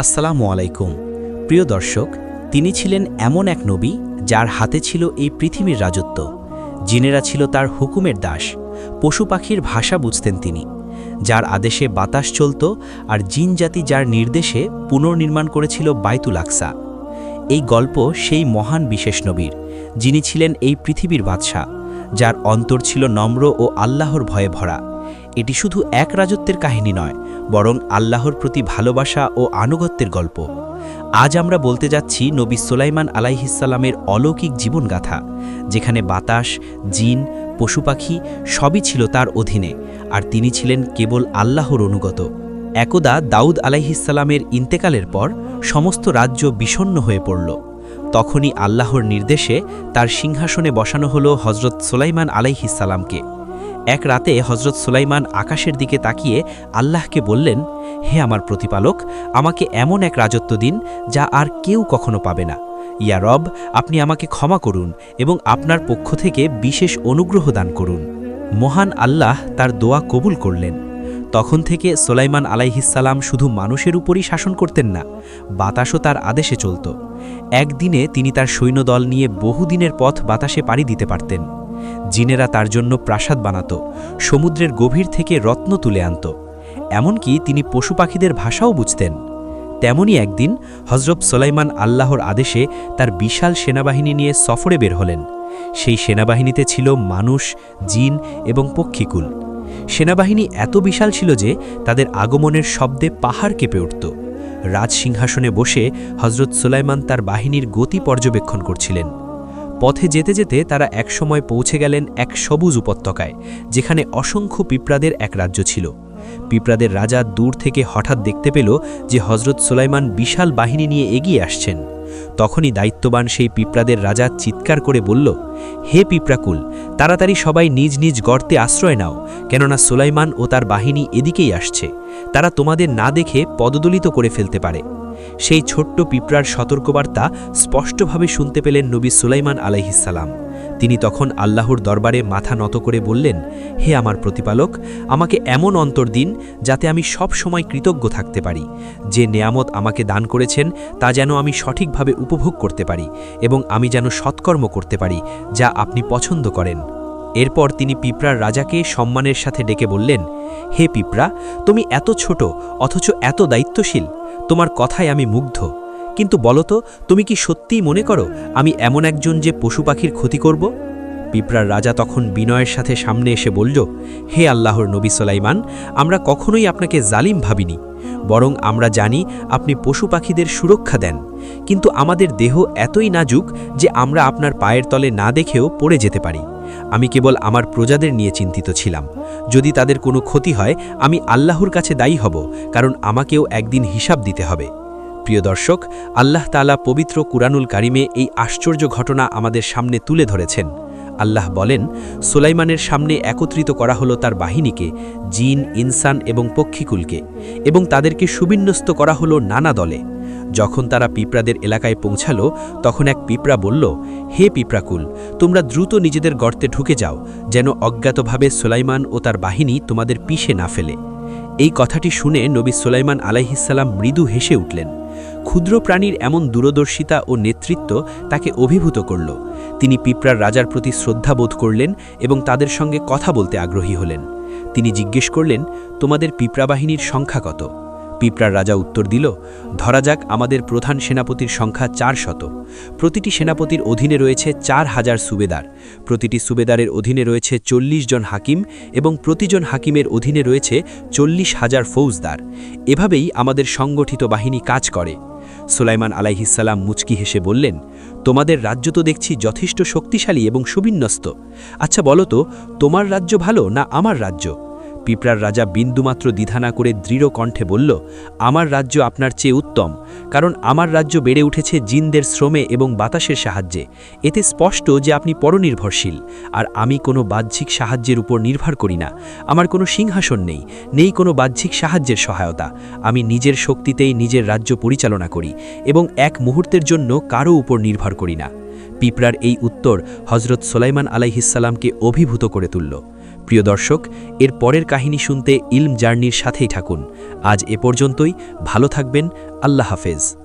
আসসালামু আলাইকুম। প্রিয় দর্শক, তিনি ছিলেন এমন এক নবী যার হাতে ছিল এই পৃথিবীর রাজত্ব। জিনেরা ছিল তার হুকুমের দাস। পশু পাখির ভাষা বুঝতেন তিনি, যার আদেশে বাতাস চলত, আর জিন জাতি যার নির্দেশে পুনর্নির্মাণ করেছিল বাইতুল আকসা। এই গল্প সেই মহান বিশেষ নবীর, যিনি ছিলেন এই পৃথিবীর বাদশাহ, যার অন্তর ছিল নম্র ও আল্লাহর ভয়ে ভরা। এটি শুধু এক রাজত্বের কাহিনী নয়, বরং আল্লাহর প্রতি ভালোবাসা ও আনুগত্যের গল্প। আজ আমরা বলতে যাচ্ছি নবী সুলাইমান আলাইহিসসালামের অলৌকিক জীবনগাথা, যেখানে বাতাস, জিন, পশু পাখি সবই ছিল তার অধীনে, আর তিনি ছিলেন কেবল আল্লাহর অনুগত। একদা দাউদ আলাইহিসসালামের ইন্তেকালের পর সমস্ত রাজ্য বিষণ্ণ হয়ে পড়ল। তখনই আল্লাহর নির্দেশে তার সিংহাসনে বসানো হলো হজরত সুলাইমান আলাইহিসসালামকে। এক রাতে হজরত সুলাইমান আকাশের দিকে তাকিয়ে আল্লাহকে বললেন, হে আমার প্রতিপালক, আমাকে এমন এক রাজত্ব দিন যা আর কেউ কখনো পাবে না। ইয়া রব, আপনি আমাকে ক্ষমা করুন এবং আপনার পক্ষ থেকে বিশেষ অনুগ্রহ দান করুন। মহান আল্লাহ তার দোয়া কবুল করলেন। তখন থেকে সুলাইমান আলাইহিসসালাম শুধু মানুষের উপরই শাসন করতেন না, বাতাসও তার আদেশে চলত। একদিনে তিনি তার সৈন্যদল নিয়ে বহুদিনের পথ বাতাসে পাড়ি দিতে পারতেন। জিনেরা তার জন্য প্রাসাদ বানাত, সমুদ্রের গভীর থেকে রত্ন তুলে আনত। এমনকি তিনি পশু পাখিদের ভাষাও বুঝতেন। তেমনি একদিন হজরত সুলাইমান আল্লাহর আদেশে তার বিশাল সেনাবাহিনী নিয়ে সফরে বের হলেন। সেই সেনাবাহিনীতে ছিল মানুষ, জিন এবং পক্ষীকুল। সেনাবাহিনী এত বিশাল ছিল যে তাদের আগমনের শব্দে পাহাড় কেঁপে উঠত। রাজসিংহাসনে বসে হজরত সুলাইমান তার বাহিনীর গতি পর্যবেক্ষণ করছিলেন। পথে যেতে যেতে তারা একসময় পৌঁছে গেলেন এক সবুজ উপত্যকায়, যেখানে অসংখ্য পিঁপড়াদের এক রাজ্য ছিল। পিঁপড়াদের রাজা দূর থেকে হঠাৎ দেখতে পেল যে হজরত সুলাইমান বিশাল বাহিনী নিয়ে এগিয়ে আসছেন। তখনই দায়িত্ববান সেই পিঁপড়াদের রাজা চিৎকার করে বলল, হে পিঁপড়াকুল, তাড়াতাড়ি সবাই নিজ নিজ গর্তে আশ্রয় নাও, কেননা সুলাইমান ও তার বাহিনী এদিকেই আসছে। তারা তোমাদের না দেখে পদদলিত করে ফেলতে পারে। সেই ছোট্ট পিঁপড়ার সতর্কবার্তা স্পষ্টভাবে শুনতে পেলেন নবী সুলাইমান আলাইহিসসালাম। তিনি তখন আল্লাহর দরবারে মাথা নত করে বললেন, হে আমার প্রতিপালক, আমাকে এমন অন্তর দিন যাতে আমি সব সময় কৃতজ্ঞ থাকতে পারি। যে নেয়ামত আমাকে দান করেছেন তা যেন আমি সঠিকভাবে উপভোগ করতে পারি, এবং আমি যেন সৎকর্ম করতে পারি যা আপনি পছন্দ করেন। এরপর তিনি পিঁপড়ার রাজাকে সম্মানের সাথে ডেকে বললেন, হে পিঁপড়া, তুমি এত ছোট অথচ এত দায়িত্বশীল। তোমার কথায় আমি মুগ্ধ। কিন্তু বলতো, তুমি কি সত্যিই মনে করো আমি এমন একজন যে পশু পাখির ক্ষতি করব? পিঁপড়ার রাজা তখন বিনয়ের সাথে সামনে এসে বলল, হে আল্লাহর নবী সুলাইমান, আমরা কখনোই আপনাকে জালিম ভাবিনি, বরং আমরা জানি আপনি পশু পাখিদের সুরক্ষা দেন। কিন্তু আমাদের দেহ এতই নাজুক যে আমরা আপনার পায়ের তলে না দেখেও পড়ে যেতে পারি। আমি কেবল আমার প্রজাদের নিয়ে চিন্তিত ছিলাম। যদি তাদের কোনো ক্ষতি হয়, আমি আল্লাহর কাছে দায়ী হব, কারণ আমাকেও একদিন হিসাব দিতে হবে। প্রিয় দর্শক, আল্লাহ তাআলা পবিত্র কুরআনুল কারিমে এই আশ্চর্য ঘটনা আমাদের সামনে তুলে ধরেছেন। আল্লাহ বলেন, সুলাইমানের সামনে একত্রিত করা হলো তার বাহিনীকে, জিন, ইনসান এবং পক্ষীকুলকে, এবং তাদেরকে সুবিন্যস্ত করা হলো নানা দলে। যখন তারা পিঁপড়াদের এলাকায় পৌঁছালো, তখন এক পিঁপড়া বলল, হে পিঁপড়াকুল, তোমরা দ্রুত নিজেদের গর্তে ঢুকে যাও, যেন অজ্ঞাতভাবে সুলাইমান ও তার বাহিনী তোমাদের পিষে না ফেলে। এই কথাটি শুনে নবী সুলাইমান আলাইহিসসালাম মৃদু হেসে উঠলেন। ক্ষুদ্র প্রাণীর এমন দূরদর্শিতা ও নেতৃত্ব তাকে অভিভূত করল। তিনি পিঁপড়ার রাজার প্রতি শ্রদ্ধা বোধ করলেন এবং তাদের সঙ্গে কথা বলতে আগ্রহী হলেন। তিনি জিজ্ঞেস করলেন, তোমাদের পিঁপড়া বাহিনীর সংখ্যা কত? পিঁপড়ার রাজা উত্তর দিল, ধরা যাক আমাদের প্রধান সেনাপতির সংখ্যা 400। প্রতিটি সেনাপতির অধীনে রয়েছে 4000 সুবেদার। প্রতিটি সুবেদারের অধীনে রয়েছে 40 জন হাকিম, এবং প্রতিজন হাকিমের অধীনে রয়েছে 40,000 ফৌজদার। এভাবেই আমাদের সংগঠিত বাহিনী কাজ করে। সুলাইমান আলাইহিসসালাম মুচকি হেসে বললেন, তোমাদের রাজ্য তো দেখছি যথেষ্ট শক্তিশালী এবং সুবিন্যস্ত। আচ্ছা বলো তো, তোমার রাজ্য ভালো না আমার রাজ্য? পিঁপড়ার রাজা বিন্দুমাত্র দ্বিধা না করে দৃঢ় কণ্ঠে বলল, আমার রাজ্য আপনার চেয়ে উত্তম, কারণ আমার রাজ্য বেড়ে উঠেছে জিনদের শ্রমে এবং বাতাসের সাহায্যে। এতে স্পষ্ট যে আপনি পরনির্ভরশীল, আর আমি কোনো বাহ্যিক সাহায্যের উপর নির্ভর করি না। আমার কোনো সিংহাসন নেই কোনো বাহ্যিক সাহায্যের সহায়তা। আমি নিজের শক্তিতেই নিজের রাজ্য পরিচালনা করি, এবং এক মুহূর্তের জন্য কারও উপর নির্ভর করি না। পিঁপড়ার এই উত্তর হজরত সুলাইমান আলাইহিসসালামকে অভিভূত করে তুলল। প্রিয় দর্শক, এর পরের কাহিনী শুনতে ইলম জার্নির সাথেই থাকুন। আজ এ পর্যন্তই। ভালো থাকবেন। আল্লাহ হাফেজ।